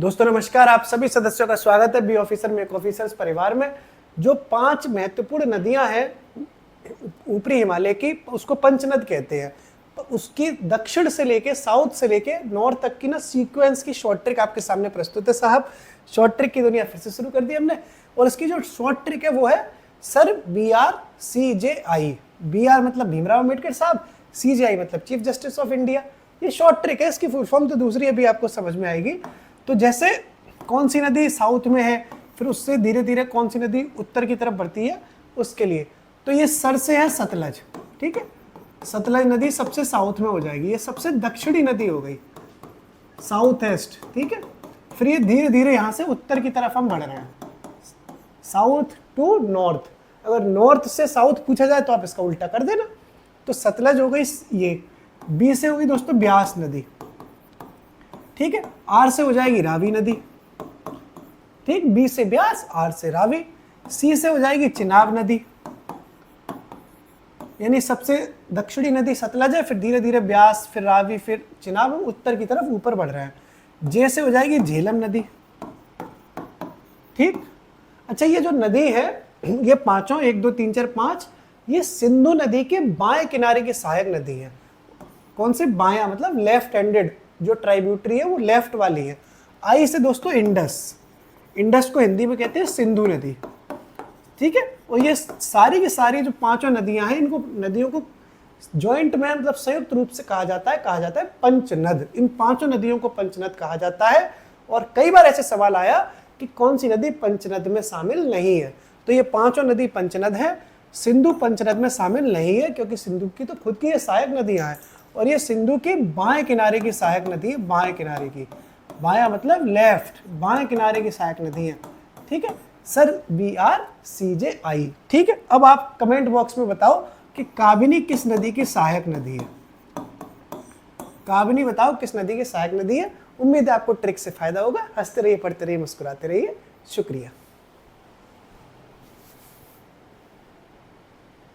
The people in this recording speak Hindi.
दोस्तों नमस्कार, आप सभी सदस्यों का स्वागत है बी ऑफिसर मेक ऑफिसर्स परिवार में। जो 5 महत्वपूर्ण नदियां हैं ऊपरी हिमालय की, उसको पंचनद कहते हैं। तो उसकी दक्षिण से लेके साउथ से लेके नॉर्थ तक की ना सीक्वेंस की शॉर्ट ट्रिक आपके सामने प्रस्तुत है। साहब, शॉर्ट ट्रिक की दुनिया फिर से शुरू कर दी हमने, और इसकी जो शॉर्ट ट्रिक है वो है सर BRCJI। BR मतलब भीमराव अम्बेडकर साहब, CJI मतलब चीफ जस्टिस ऑफ इंडिया। ये शॉर्ट ट्रिक है, इसकी फुल फॉर्म तो दूसरी अभी आपको समझ में आएगी। तो जैसे कौन सी नदी साउथ में है, फिर उससे धीरे धीरे कौन सी नदी उत्तर की तरफ बढ़ती है, उसके लिए तो ये सर से है सतलज। ठीक है, सतलज नदी सबसे साउथ में हो जाएगी, ये सबसे दक्षिणी नदी हो गई, साउथ ईस्ट। ठीक है, फिर ये धीरे धीरे यहाँ से उत्तर की तरफ हम बढ़ रहे हैं, साउथ टू नॉर्थ। अगर नॉर्थ से साउथ पूछा जाए तो आप इसका उल्टा कर देना। तो सतलज हो गई ये, बी से होगी दोस्तों ब्यास नदी। ठीक है, आर से हो जाएगी रावी नदी। ठीक, बी से ब्यास, आर से रावी। सी से हो जाएगी चिनाब नदी, यानी सबसे दक्षिणी नदी सतलज है, फिर धीरे धीरे ब्यास, फिर रावी, फिर चिनाब, उत्तर की तरफ ऊपर बढ़ रहा है। जे से हो जाएगी झेलम नदी। ठीक, अच्छा, ये जो नदी है ये पांचों 1 2 3 4 5 ये सिंधु नदी के बाएं किनारे की सहायक नदी है। कौन से बायां मतलब लेफ्ट हैंडेड, जो ट्राइब्यूटरी है वो लेफ्ट वाली है। आई से दोस्तों इंडस, इंडस को हिंदी में कहते हैं सिंधु नदी। ठीक है, और ये सारी की सारी जो पांचों नदियां हैं, इनको नदियों को जॉइंट में मतलब संयुक्त रूप से कहा जाता है पंचनद। इन पांचों नदियों को पंचनद कहा जाता है। और कई बार ऐसे सवाल आया कि कौन सी नदी पंचनद में शामिल नहीं है, तो ये पांचों नदी पंचनद है। सिंधु पंचनद में शामिल नहीं है क्योंकि सिंधु की तो खुद की सहायक नदियां हैं, और ये सिंधु के बाएं किनारे की सहायक नदी है। बाएं किनारे की, बाया मतलब लेफ्ट, बाएं किनारे की सहायक नदी है। ठीक है सर, BRCJI। ठीक है, अब आप कमेंट बॉक्स में बताओ कि काबिनी किस नदी की सहायक नदी है। काबिनी बताओ किस नदी की सहायक नदी है। उम्मीद है आपको ट्रिक से फायदा होगा। हंसते रहिए, पढ़ते रहिए, मुस्कुराते रहिए। शुक्रिया।